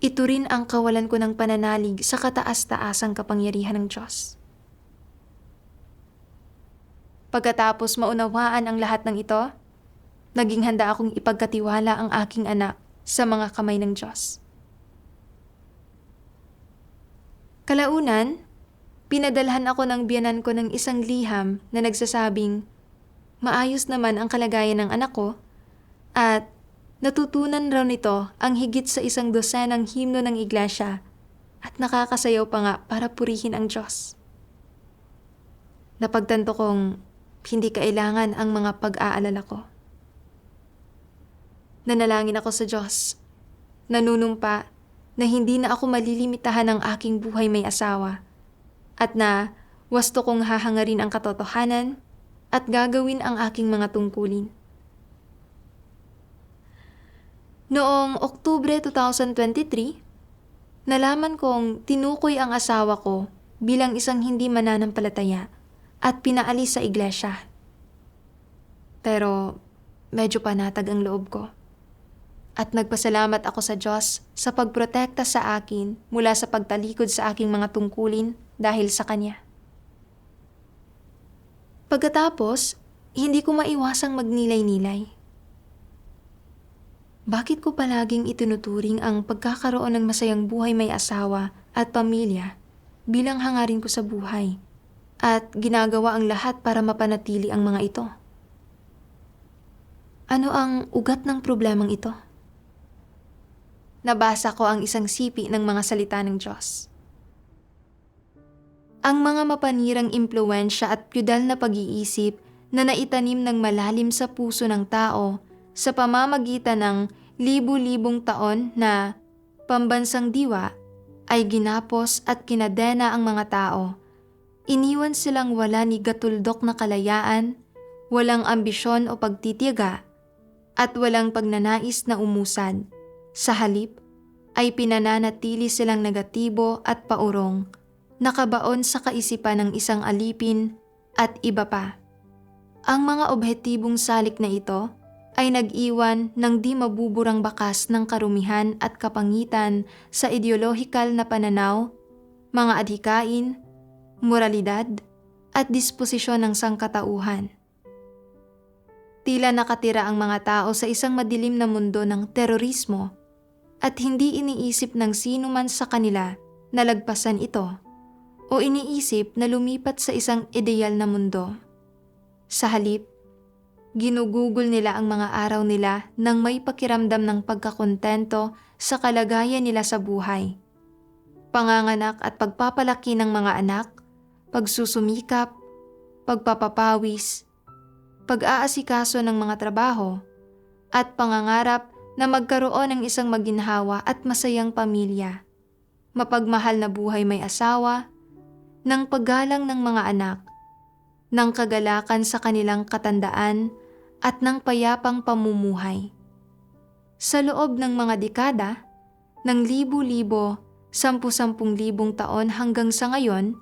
Ito rin ang kawalan ko ng pananalig sa kataas-taasang kapangyarihan ng Diyos. Pagkatapos maunawaan ang lahat ng ito, naging handa akong ipagkatiwala ang aking anak sa mga kamay ng Diyos. Kalaunan, pinadalhan ako ng biyanan ko ng isang liham na nagsasabing, maayos naman ang kalagayan ng anak ko at natutunan raw nito ang higit sa 100 himno ng iglesia at nakakasayaw pa nga para purihin ang Diyos. Napagtanto kong hindi kailangan ang mga pag-aalala ko. Nanalangin ako sa Diyos, nanunumpa na hindi na ako malilimitahan ng aking buhay may asawa at na wasto kong hahangarin ang katotohanan at gagawin ang aking mga tungkulin. Noong Oktubre 2023, nalaman kong tinukoy ang asawa ko bilang isang hindi mananampalataya at pinaalis sa iglesia. Pero medyo panatag ang loob ko. At nagpasalamat ako sa Diyos sa pagprotekta sa akin mula sa pagtalikod sa aking mga tungkulin dahil sa Kanya. Pagkatapos, hindi ko maiwasang magnilay-nilay. Bakit ko palaging itinuturing ang pagkakaroon ng masayang buhay may asawa at pamilya bilang hangarin ko sa buhay at ginagawa ang lahat para mapanatili ang mga ito? Ano ang ugat ng problemang ito? Nabasa ko ang isang sipi ng mga salita ng Diyos. Ang mga mapanirang impluwensya at piyudal na pag-iisip na naitanim ng malalim sa puso ng tao sa pamamagitan ng libu-libong taon na pambansang diwa ay ginapos at kinadena ang mga tao. Iniwan silang wala ni gatuldok na kalayaan, walang ambisyon o pagtitiyaga, at walang pagnanais na umusad. Sa halip, ay pinananatili silang negatibo at paurong, nakabaon sa kaisipan ng isang alipin at iba pa. Ang mga objetibong salik na ito ay nag-iwan ng di mabuburang bakas ng karumihan at kapangitan sa ideolohikal na pananaw, mga adhikain, moralidad, at disposisyon ng sangkatauhan. Tila nakatira ang mga tao sa isang madilim na mundo ng terorismo at hindi iniisip ng sino man sa kanila na lagpasan ito o iniisip na lumipat sa isang ideal na mundo. Sa halip, ginugugol nila ang mga araw nila nang may pakiramdam ng pagkakontento sa kalagayan nila sa buhay. Panganganak at pagpapalaki ng mga anak, pagsusumikap, pagpapapawis, pag-aasikaso ng mga trabaho, at pangangarap na magkaroon ng isang maginhawa at masayang pamilya, mapagmahal na buhay may asawa, ng paggalang ng mga anak, ng kagalakan sa kanilang katandaan, at ng payapang pamumuhay. Sa loob ng mga dekada, ng libu-libo, 10,000 taon hanggang sa ngayon,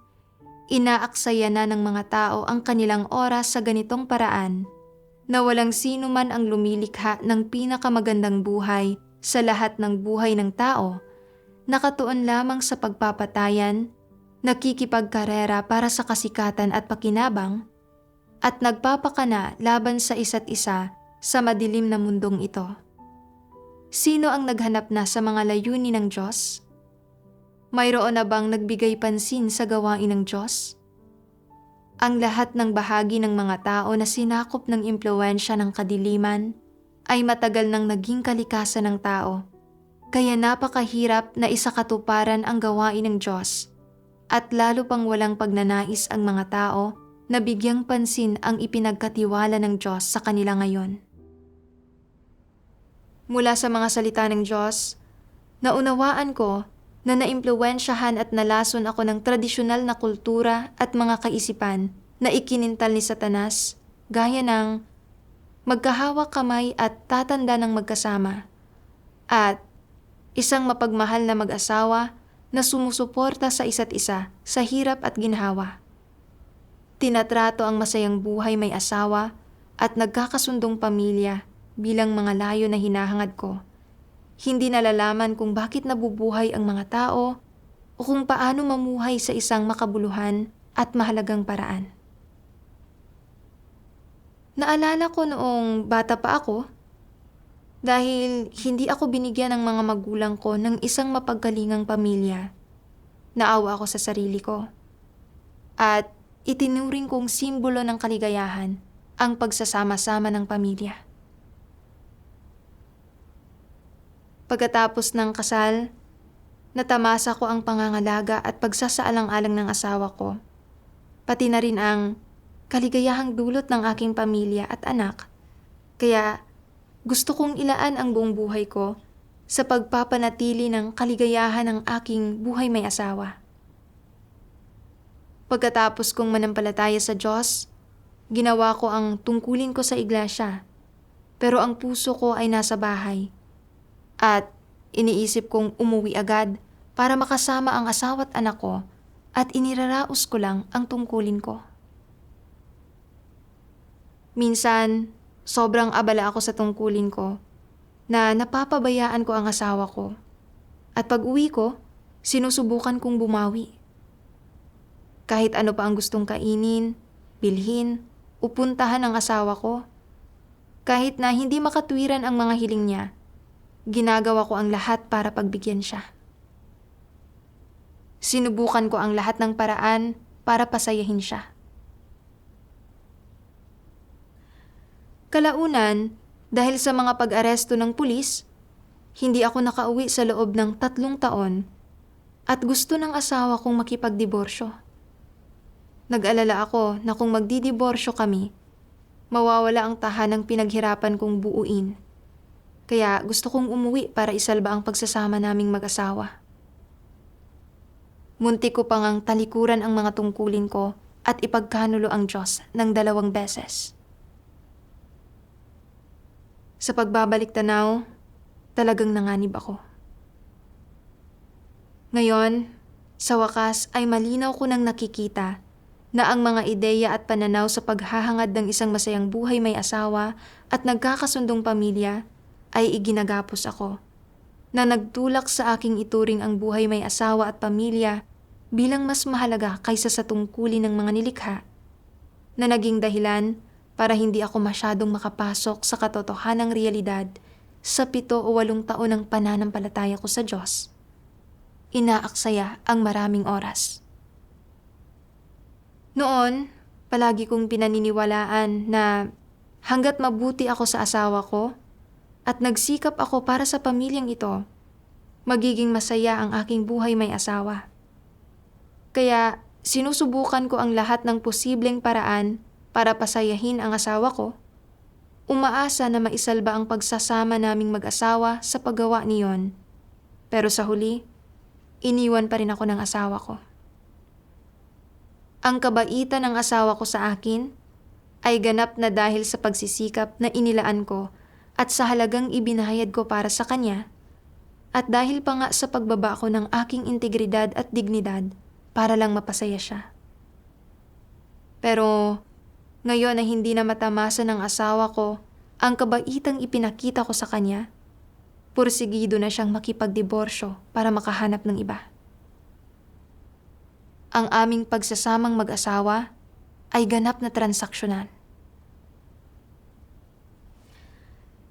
inaaksaya na ng mga tao ang kanilang oras sa ganitong paraan na walang sino man ang lumilikha ng pinakamagandang buhay sa lahat ng buhay ng tao, nakatuon lamang sa pagpapatayan, nakikipagkarera para sa kasikatan at pakinabang, at nagpapakana laban sa isa't isa sa madilim na mundong ito. Sino ang naghanap na sa mga layunin ng Diyos? Mayroon na bang nagbigay pansin sa gawain ng Diyos? Ang lahat ng bahagi ng mga tao na sinakop ng impluwensya ng kadiliman ay matagal nang naging kalikasan ng tao, kaya napakahirap na isakatuparan ang gawain ng Diyos at lalo pang walang pagnanais ang mga tao na bigyang pansin ang ipinagkatiwala ng Diyos sa kanila ngayon. Mula sa mga salita ng Diyos, naunawaan ko na naimpluwensyahan at nalason ako ng tradisyonal na kultura at mga kaisipan na ikinintal ni Satanas, gaya ng magkahawak kamay at tatanda ng magkasama, at isang mapagmahal na mag-asawa na sumusuporta sa isa't isa sa hirap at ginhawa. Tinatrato ang masayang buhay may asawa at nagkakasundong pamilya bilang mga layo na hinahangad ko. Hindi nalalaman kung bakit nabubuhay ang mga tao o kung paano mamuhay sa isang makabuluhan at mahalagang paraan. Naalala ko noong bata pa ako, dahil hindi ako binigyan ng mga magulang ko ng isang mapagkalingang pamilya, naawa ako sa sarili ko. At itinuring kong simbolo ng kaligayahan ang pagsasama-sama ng pamilya. Pagkatapos ng kasal, natamasa ko ang pangangalaga at pagsasaalang-alang ng asawa ko, pati na rin ang kaligayahang dulot ng aking pamilya at anak. Kaya gusto kong ilaan ang buong buhay ko sa pagpapanatili ng kaligayahan ng aking buhay may asawa. Pagkatapos kong manampalataya sa Diyos, ginawa ko ang tungkulin ko sa iglesia, pero ang puso ko ay nasa bahay. At iniisip kong umuwi agad para makasama ang asawa at anak ko at iniraraos ko lang ang tungkulin ko. Minsan, sobrang abala ako sa tungkulin ko na napapabayaan ko ang asawa ko. At pag uwi ko, sinusubukan kong bumawi. Kahit ano pa ang gustong kainin, bilhin, o puntahan ng asawa ko. Kahit na hindi makatwiran ang mga hiling niya, ginagawa ko ang lahat para pagbigyan siya. Sinubukan ko ang lahat ng paraan para pasayahin siya. Kalaunan, dahil sa mga pag-aresto ng pulis, hindi ako nakauwi sa loob ng 3 taon at gusto ng asawa kong makipagdiborsyo. Nag-alala ako na kung magdidiborsyo kami, mawawala ang tahanang pinaghirapan kong buuin. Kaya gusto kong umuwi para isalba ang pagsasama naming mag-asawa. Muntik ko pang ang talikuran ang mga tungkulin ko at ipagkanulo ang Diyos ng 2 beses. Sa pagbabalik tanaw, talagang nanganib ako. Ngayon, sa wakas ay malinaw ko nang nakikita na ang mga ideya at pananaw sa paghahangad ng isang masayang buhay may asawa at nagkakasundong pamilya ay iginagapos ako, na nagtulak sa aking ituring ang buhay may asawa at pamilya bilang mas mahalaga kaysa sa tungkulin ng mga nilikha, na naging dahilan para hindi ako masyadong makapasok sa katotohanang realidad sa 7 o 8 taon ng pananampalataya ko sa Diyos. Inaaksaya ang maraming oras. Noon, palagi kong pinaniniwalaan na hanggat mabuti ako sa asawa ko at nagsikap ako para sa pamilyang ito, magiging masaya ang aking buhay may asawa. Kaya sinusubukan ko ang lahat ng posibleng paraan para pasayahin ang asawa ko, umaasa na maisalba ang pagsasama naming mag-asawa sa paggawa niyon. Pero sa huli, iniwan pa rin ako ng asawa ko. Ang kabaitan ng asawa ko sa akin ay ganap na dahil sa pagsisikap na inilaan ko at sa halagang ibinahayad ko para sa kanya, at dahil pa nga sa pagbaba ko ng aking integridad at dignidad para lang mapasaya siya. Pero ngayon na hindi na matamasa ng asawa ko ang kabaitang ipinakita ko sa kanya, pursigido na siyang makipagdiborsyo para makahanap ng iba. Ang aming pagsasamang mag-asawa ay ganap na transaksyonan.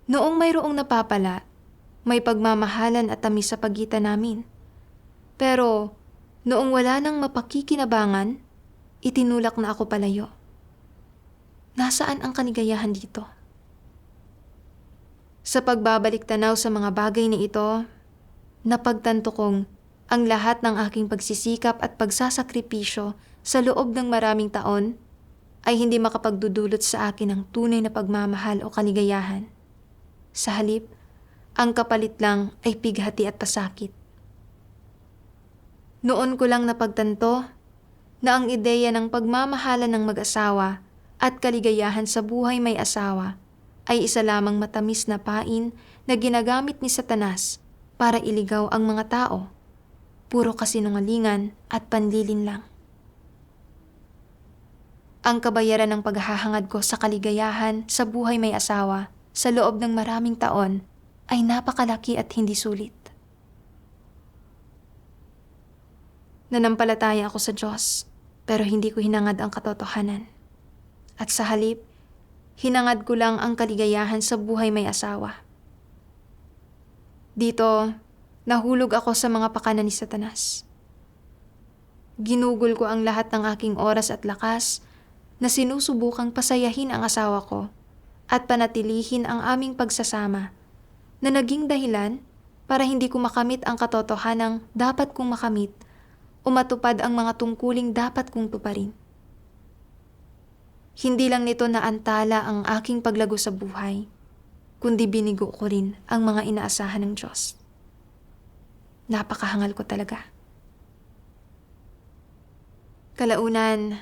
Noong mayroong napapala, may pagmamahalan at tamis sa pagitan namin. Pero noong wala nang mapakikinabangan, itinulak na ako palayo. Nasaan ang kaligayahan dito? Sa pagbabalik tanaw sa mga bagay na ito, napagtanto kong ang lahat ng aking pagsisikap at pagsasakripisyo sa loob ng maraming taon ay hindi makapagdudulot sa akin ng tunay na pagmamahal o kaligayahan. Sa halip, ang kapalit lang ay pighati at pasakit. Noon ko lang napagtanto na ang ideya ng pagmamahalan ng mag-asawa at kaligayahan sa buhay may asawa ay isa lamang matamis na pain na ginagamit ni Satanas para iligaw ang mga tao. puro kasinungalingan at panlilin lang. Ang kabayaran ng paghahangad ko sa kaligayahan sa buhay may asawa sa loob ng maraming taon ay napakalaki at hindi sulit. Nanampalataya ako sa Diyos, pero hindi ko hinangad ang katotohanan. At sa halip, hinangad ko lang ang kaligayahan sa buhay may asawa. Dito, nahulog ako sa mga pakana ni Satanas. Ginugol ko ang lahat ng aking oras at lakas na sinusubukang pasayahin ang asawa ko at panatilihin ang aming pagsasama na naging dahilan para hindi ko makamit ang katotohanang dapat kong makamit o matupad ang mga tungkuling dapat kong tuparin. Hindi lang nito naantala ang aking paglago sa buhay, kundi binigo ko rin ang mga inaasahan ng Diyos. Napakahangal ko talaga. Kalaunan,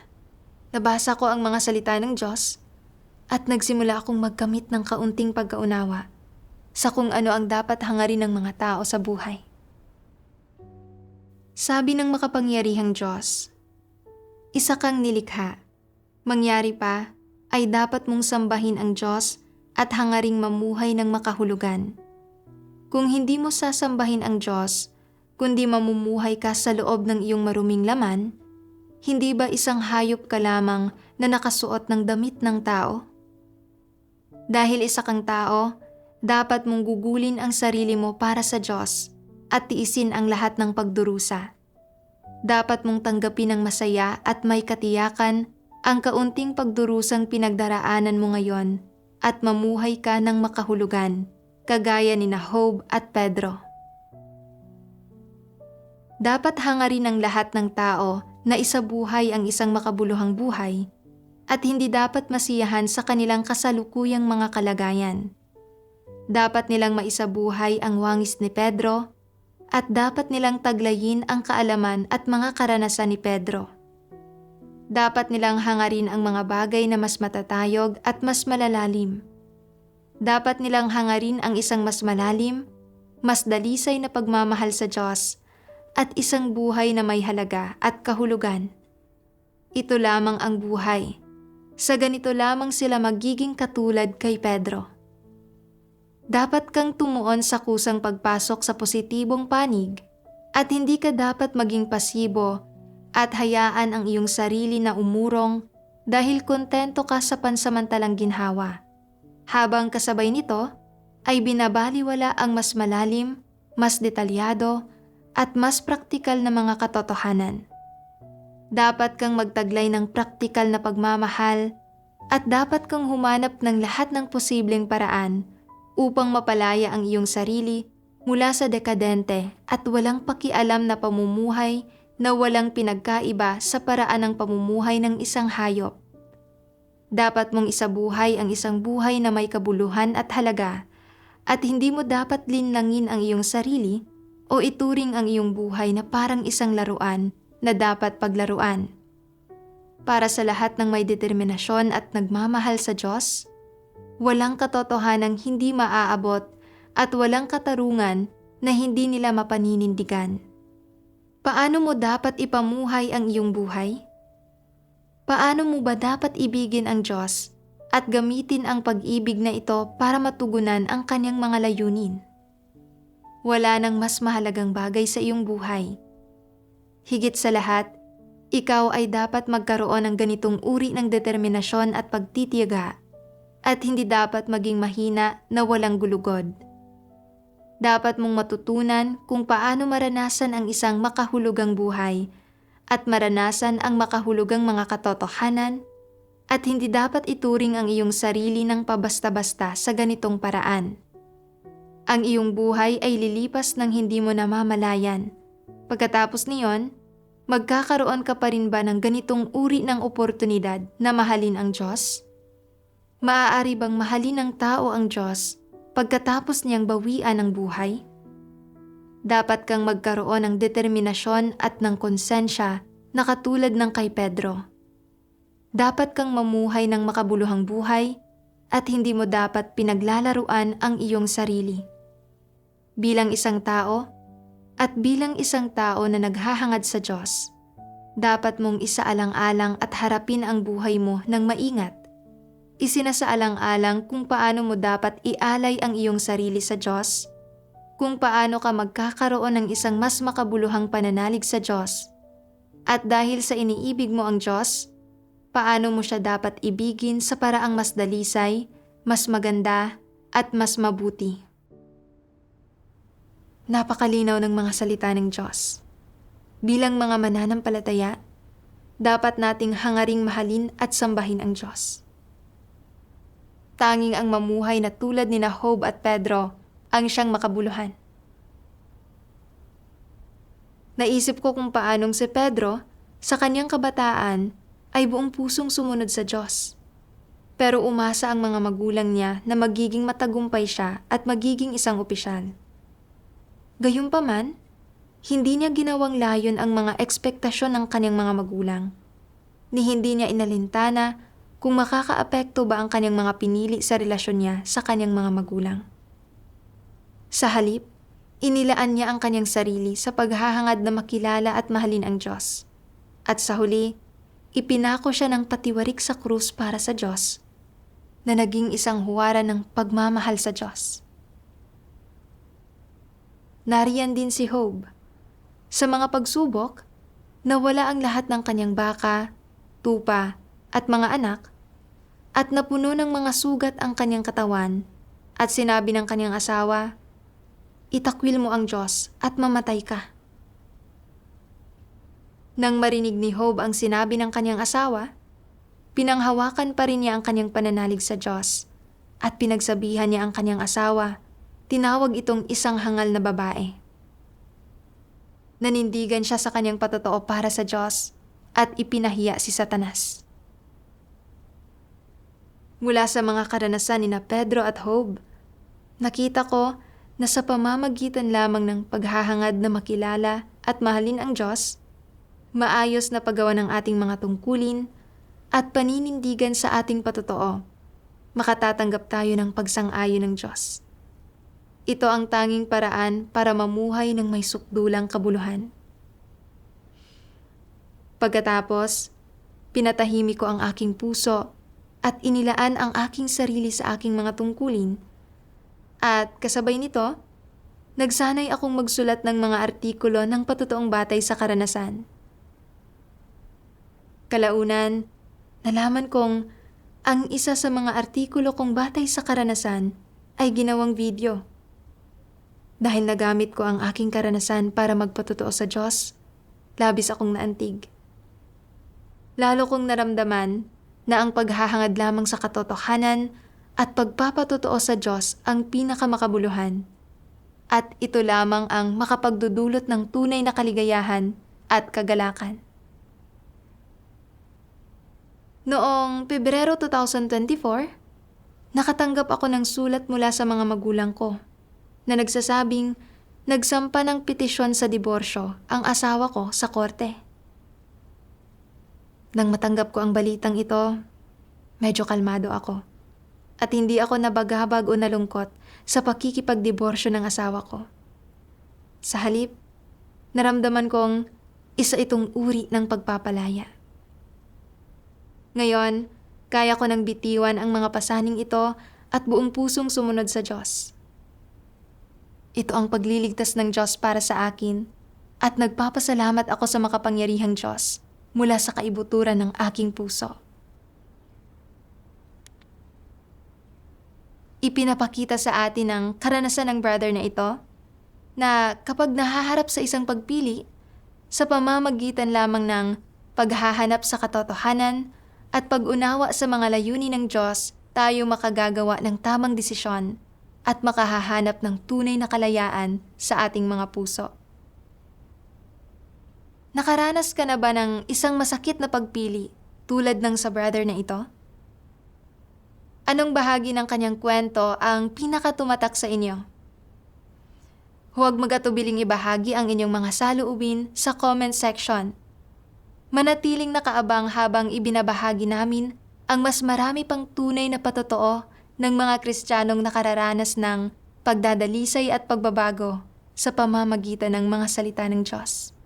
nabasa ko ang mga salita ng Diyos at nagsimula akong magkamit ng kaunting pagkaunawa sa kung ano ang dapat hangarin ng mga tao sa buhay. Sabi ng makapangyarihang Diyos, isa kang nilikha. Mangyari pa ay dapat mong sambahin ang Diyos at hangaring mamuhay ng makahulugan. Kung hindi mo sasambahin ang Diyos, kundi mamumuhay ka sa loob ng iyong maruming laman, hindi ba isang hayop ka lamang na nakasuot ng damit ng tao? Dahil isa kang tao, dapat mong gugulin ang sarili mo para sa Diyos at tiisin ang lahat ng pagdurusa. Dapat mong tanggapin ng masaya at may katiyakan ang kaunting pagdurusang pinagdaraanan mo ngayon at mamuhay ka ng makahulugan, kagaya ni Job at Pedro. Dapat hangarin ng lahat ng tao na isabuhay ang isang makabuluhang buhay at hindi dapat masiyahan sa kanilang kasalukuyang mga kalagayan. Dapat nilang maisabuhay ang wangis ni Pedro at dapat nilang taglayin ang kaalaman at mga karanasan ni Pedro. Dapat nilang hangarin ang mga bagay na mas matatayog at mas malalalim. Dapat nilang hangarin ang isang mas malalim, mas dalisay na pagmamahal sa Diyos at isang buhay na may halaga at kahulugan. Ito lamang ang buhay. Sa ganito lamang sila magiging katulad kay Pedro. Dapat kang tumuon sa kusang pagpasok sa positibong panig at hindi ka dapat maging pasibo at hayaan ang iyong sarili na umurong dahil kontento ka sa pansamantalang ginhawa. Habang kasabay nito ay binabaliwala ang mas malalim, mas detalyado at mas praktikal na mga katotohanan. Dapat kang magtaglay ng praktikal na pagmamahal at dapat kang humanap ng lahat ng posibleng paraan upang mapalaya ang iyong sarili mula sa dekadente at walang pakialam na pamumuhay na walang pinagkaiba sa paraan ng pamumuhay ng isang hayop. Dapat mong isabuhay ang isang buhay na may kabuluhan at halaga at hindi mo dapat linlangin ang iyong sarili o ituring ang iyong buhay na parang isang laruan na dapat paglaruan. Para sa lahat ng may determinasyon at nagmamahal sa Diyos, walang katotohanang hindi maaabot at walang katarungan na hindi nila mapaninindigan. Paano mo dapat ipamuhay ang iyong buhay? Paano mo ba dapat ibigin ang Diyos at gamitin ang pag-ibig na ito para matugunan ang kanyang mga layunin? Wala nang mas mahalagang bagay sa iyong buhay. Higit sa lahat, ikaw ay dapat magkaroon ng ganitong uri ng determinasyon at pagtitiyaga at hindi dapat maging mahina na walang gulugod. Dapat mong matutunan kung paano maranasan ang isang makahulugang buhay at maranasan ang makahulugang mga katotohanan at hindi dapat ituring ang iyong sarili ng pabasta-basta sa ganitong paraan. Ang iyong buhay ay lilipas ng hindi mo namamalayan. Pagkatapos niyon, magkakaroon ka pa rin ba ng ganitong uri ng oportunidad na mahalin ang Diyos? Maaari bang mahalin ng tao ang Diyos pagkatapos niyang bawian ang buhay? Dapat kang magkaroon ng determinasyon at ng konsensya na katulad ng kay Pedro. Dapat kang mamuhay ng makabuluhang buhay at hindi mo dapat pinaglalaruan ang iyong sarili. Bilang isang tao, At bilang isang tao na naghahangad sa Diyos, dapat mong isaalang-alang at harapin ang buhay mo ng maingat. Isinasaalang-alang kung paano mo dapat ialay ang iyong sarili sa Diyos, kung paano ka magkakaroon ng isang mas makabuluhang pananalig sa Diyos. At dahil sa iniibig mo ang Diyos, paano mo siya dapat ibigin sa paraang mas dalisay, mas maganda, at mas mabuti. Napakalinaw ng mga salita ng Diyos. Bilang mga mananampalataya, dapat nating hangaring mahalin at sambahin ang Diyos. Tanging ang mamuhay na tulad ni Job at Pedro ang siyang makabuluhan. Naisip ko kung paanong si Pedro, sa kanyang kabataan, ay buong pusong sumunod sa Diyos. Pero umasa ang mga magulang niya na magiging matagumpay siya at magiging isang opisyal. Gayunpaman, hindi niya ginawang layon ang mga ekspektasyon ng kanyang mga magulang, ni hindi niya inalintana kung makakaapekto ba ang kanyang mga pinili sa relasyon niya sa kanyang mga magulang. Sa halip, inilaan niya ang kanyang sarili sa paghahangad na makilala at mahalin ang Diyos. At sa huli, ipinako siya ng patiwarik sa krus para sa Diyos, na naging isang huwara ng pagmamahal sa Diyos. Nariyan din si Job. Sa mga pagsubok, nawala ang lahat ng kanyang baka, tupa, at mga anak, at napuno ng mga sugat ang kanyang katawan, at sinabi ng kanyang asawa, "Itakwil mo ang Diyos at mamatay ka." Nang marinig ni Job ang sinabi ng kanyang asawa, pinanghawakan pa rin niya ang kanyang pananalig sa Diyos, at pinagsabihan niya ang kanyang asawa, tinawag itong isang hangal na babae. Nanindigan siya sa kanyang patotoo para sa Diyos, at ipinahiya si Satanas. Mula sa mga karanasan ni Pedro at Job, nakita ko na sa pamamagitan lamang ng paghahangad na makilala at mahalin ang Diyos, maayos na paggawa ng ating mga tungkulin at paninindigan sa ating patotoo, makatatanggap tayo ng pagsang-ayon ng Diyos. Ito ang tanging paraan para mamuhay ng may sukdulang kabuluhan. Pagkatapos, pinatahimik ko ang aking puso at inilaan ang aking sarili sa aking mga tungkulin. At kasabay nito, nagsanay akong magsulat ng mga artikulo ng patotoong batay sa karanasan. Kalaunan, nalaman kong ang isa sa mga artikulo kong batay sa karanasan ay ginawang video. Dahil nagamit ko ang aking karanasan para magpatotoo sa Diyos, labis akong naantig. Lalo kong naramdaman na ang paghahangad lamang sa katotohanan at pagpapatotoo sa Diyos ang pinakamakabuluhan. At ito lamang ang makapagdudulot ng tunay na kaligayahan at kagalakan. Noong Pebrero 2024, nakatanggap ako ng sulat mula sa mga magulang ko na nagsasabing nagsampa ng petisyon sa diborsyo ang asawa ko sa korte. Nang matanggap ko ang balitang ito, medyo kalmado ako at hindi ako nabagabag o nalungkot sa pakikipagdiborsyo ng asawa ko. Sa halip, naramdaman kong isa itong uri ng pagpapalaya. Ngayon, kaya ko nang bitiwan ang mga pasaning ito at buong pusong sumunod sa Diyos. Ito ang pagliligtas ng Diyos para sa akin at nagpapasalamat ako sa makapangyarihang Diyos mula sa kaibuturan ng aking puso. Ipinapakita sa atin ng karanasan ng brother na ito na kapag nahaharap sa isang pagpili, sa pamamagitan lamang ng paghahanap sa katotohanan at pag-unawa sa mga layunin ng Diyos, tayo makagagawa ng tamang desisyon at makahahanap ng tunay na kalayaan sa ating mga puso. Nakaranas ka na ba ng isang masakit na pagpili tulad ng sa brother na ito? Anong bahagi ng kanyang kwento ang pinakatumatak sa inyo? Huwag mag-atubiling ibahagi ang inyong mga saloobin sa comment section. Manatiling nakaabang habang ibinabahagi namin ang mas marami pang tunay na patotoo ng mga Kristiyanong nakararanas ng pagdadalisay at pagbabago sa pamamagitan ng mga salita ng Diyos.